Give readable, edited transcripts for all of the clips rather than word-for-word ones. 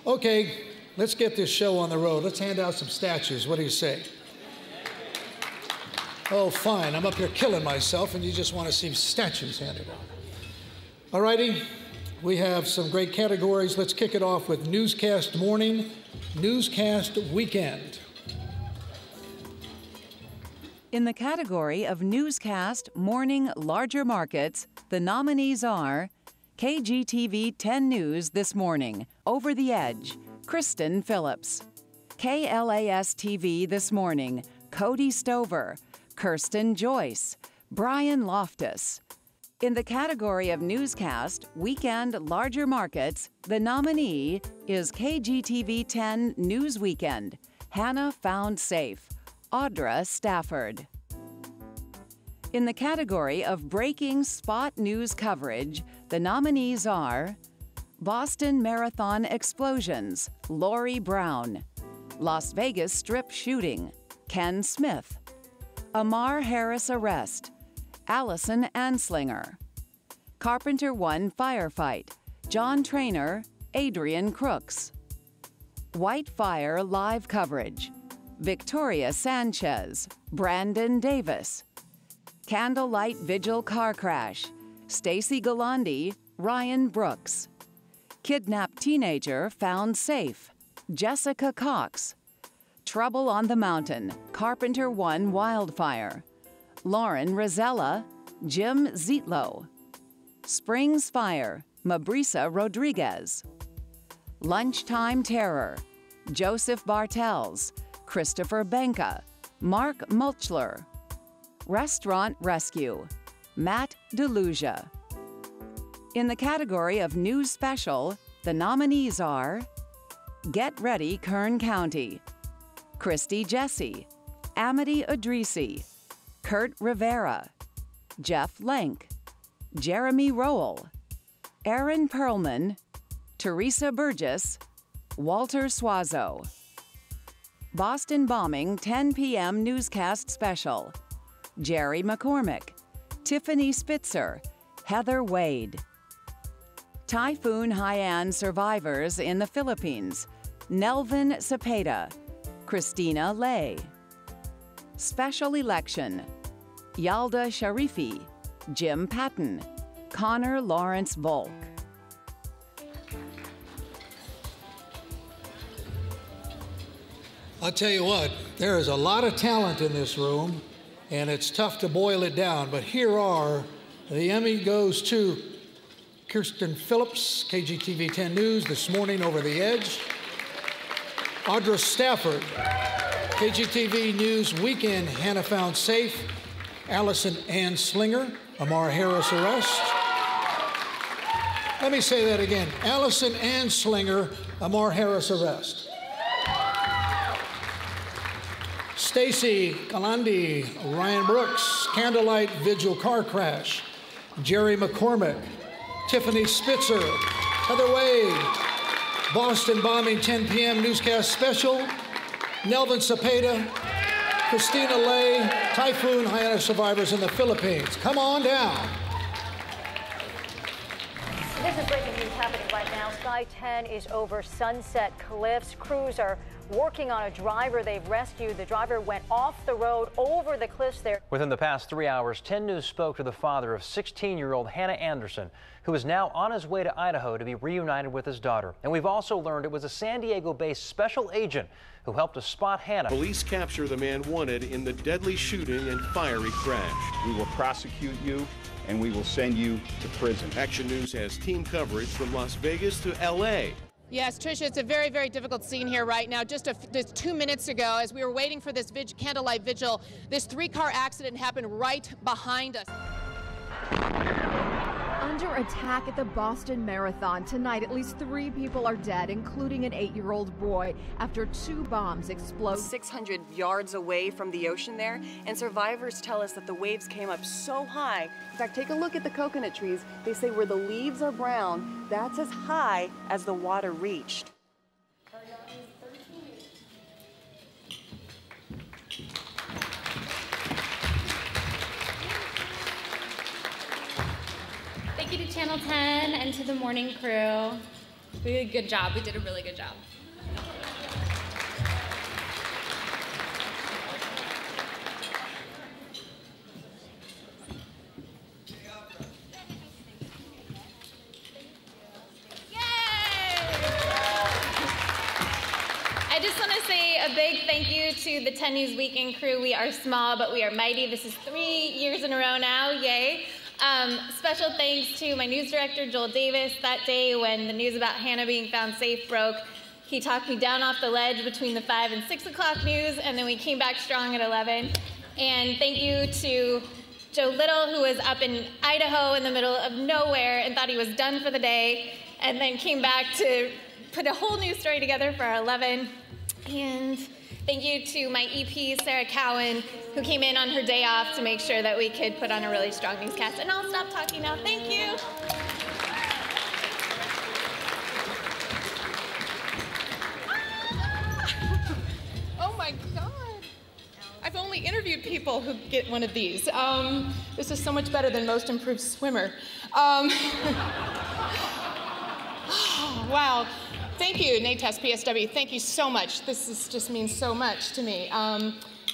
Okay, let's get this show on the road. Let's hand out some statues. What do you say? Oh, fine. I'm up here killing myself, and you just want to see statues handed out. All righty. We have some great categories. Let's kick it off with Newscast Morning, Newscast Weekend. In the category of Newscast Morning Larger Markets, the nominees are KGTV 10 News This Morning, Over the Edge, Kristin Phillips. KLAS-TV This Morning, Cody Stover, Kirsten Joyce, Brian Loftus. In the category of Newscast Weekend Larger Markets, the nominee is KGTV 10 News Weekend, Hannah Found Safe, Audra Stafford. In the category of Breaking Spot News Coverage, the nominees are Boston Marathon Explosions, Lori Brown, Las Vegas Strip Shooting, Ken Smith, Ammar Harris Arrest, Allison Anslinger, Carpenter 1 Firefight, John Traynor, Adrian Crooks, White Fire Live Coverage, Victoria Sanchez, Brandon Davis, Candlelight Vigil Car Crash, Stacey Gualandi, Ryan Brooks, Kidnapped Teenager Found Safe, Jessica Cox, Trouble on the Mountain, Carpenter 1 Wildfire, Lauren Rosella, Jim Zietlow, Springs Fire, Mabrisa Rodriguez, Lunchtime Terror, Joseph Bartels, Christopher Benka, Mark Mulchler, Restaurant Rescue, Matt DeLucia. In the category of News Special, the nominees are Get Ready Kern County, Christy Jesse, Amity Idrisi, Kurt Rivera, Jeff Lenk, Jeremy Rowell, Aaron Perlman, Teresa Burgess, Walter Suazo. Boston Bombing 10 p.m. Newscast Special, Jerry McCormick, Tiffany Spitzer, Heather Wade. Typhoon Haiyan Survivors in the Philippines, Nelvin Cepeda, Kristina Lay. Special Election, Yalda Sharifi, Jim Patton, Connor Lawrence Volk. I'll tell you what, there is a lot of talent in this room, and it's tough to boil it down, but here are, the Emmy goes to Kristin Phillips, KGTV 10 News, This Morning, Over the Edge. Audra Stafford, KGTV News Weekend, Hannah Found Safe. Allison Anslinger, Ammar Harris Arrest. Let me say that again. Allison Anslinger, Ammar Harris Arrest. Stacey Gualandi, Ryan Brooks, Candlelight Vigil Car Crash. Jerry McCormick, Tiffany Spitzer, Heather Wade, Boston Bombing 10 p.m. Newscast Special, Nelvin Cepeda, Kristina Lay, Typhoon Haiyan Survivors in the Philippines. Come on down. This is breaking news happening right now. Sky 10 is over Sunset Cliffs. Crews are working on a driver they've rescued. The driver went off the road over the cliffs there. Within the past 3 hours, 10 News spoke to the father of 16-year-old Hannah Anderson, who is now on his way to Idaho to be reunited with his daughter. And we've also learned it was a San Diego-based special agent who helped to spot Hannah. Police capture the man wanted in the deadly shooting and fiery crash. We will prosecute you and we will send you to prison. Action News has team coverage from Las Vegas to L.A. Yes, Tricia, it's a very, very difficult scene here right now. Just 2 minutes ago, as we were waiting for this Candlelight Vigil, this 3-car accident happened right behind us. Under attack at the Boston Marathon tonight, at least 3 people are dead, including an 8-year-old boy, after 2 bombs explode 600 yards away from the ocean there, and survivors tell us that the waves came up so high. In fact, take a look at the coconut trees. They say where the leaves are brown, that's as high as the water reached. Thank you to Channel 10 and to the morning crew. We did a good job. We did a really good job. I just want to say a big thank you to the 10 News Weekend crew. We are small, but we are mighty. This is 3 years in a row now, yay. Special thanks to my news director, Joel Davis. That day when the news about Hannah being found safe broke, he talked me down off the ledge between the 5 and 6 o'clock news, and then we came back strong at 11. And thank you to Joe Little, who was up in Idaho in the middle of nowhere and thought he was done for the day, and then came back to put a whole news story together for our 11. And thank you to my EP, Sarah Cowan, who came in on her day off to make sure that we could put on a really strong newscast. And I'll stop talking now. Thank you. Oh my God. I've only interviewed people who get one of these. This is so much better than most improved swimmer. Wow. Thank you, NATAS-PSW. Thank you so much. Just means so much to me.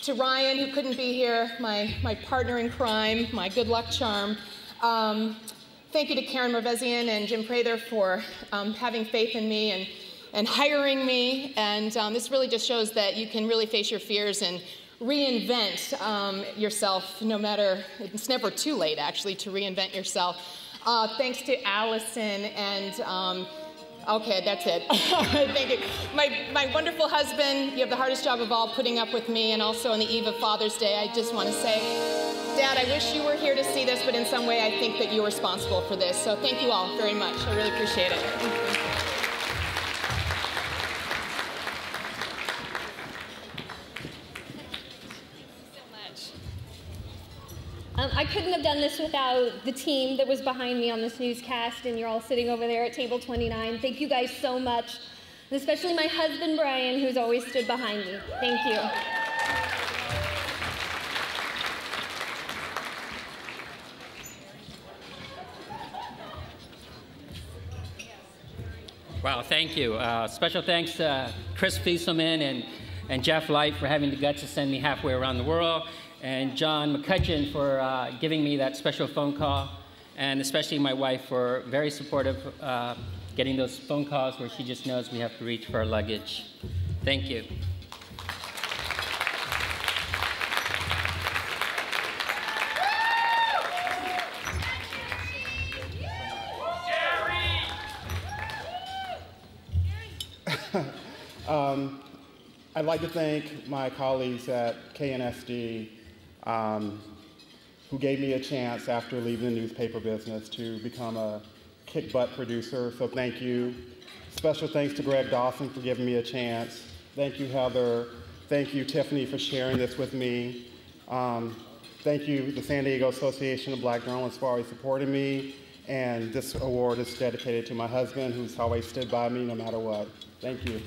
To Ryan, who couldn't be here, my partner in crime, my good luck charm. Thank you to Karen Mervezian and Jim Prather for having faith in me and hiring me. And this really just shows that you can really face your fears and reinvent yourself, no matter, it's never too late, actually, to reinvent yourself. Thanks to Allison and okay, that's it. Thank you. My wonderful husband, you have the hardest job of all, putting up with me, and also on the eve of Father's Day, I just want to say, Dad, I wish you were here to see this, but in some way I think that you're responsible for this. So thank you all very much. I really appreciate it. I couldn't have done this without the team that was behind me on this newscast, and you're all sitting over there at table 29. Thank you guys so much, and especially my husband, Brian, who's always stood behind me. Thank you. Wow, thank you. Special thanks to Chris Fieselman and Jeff Light for having the guts to send me halfway around the world, and John McCutcheon for giving me that special phone call, and especially my wife for very supportive, getting those phone calls where she just knows we have to reach for our luggage. Thank you. I'd like to thank my colleagues at KNSD who gave me a chance after leaving the newspaper business to become a kick-butt producer, so thank you. Special thanks to Greg Dawson for giving me a chance. Thank you, Heather. Thank you, Tiffany, for sharing this with me. Thank you, the San Diego Association of Black Journalists, for always supporting me. And this award is dedicated to my husband, who's always stood by me no matter what. Thank you.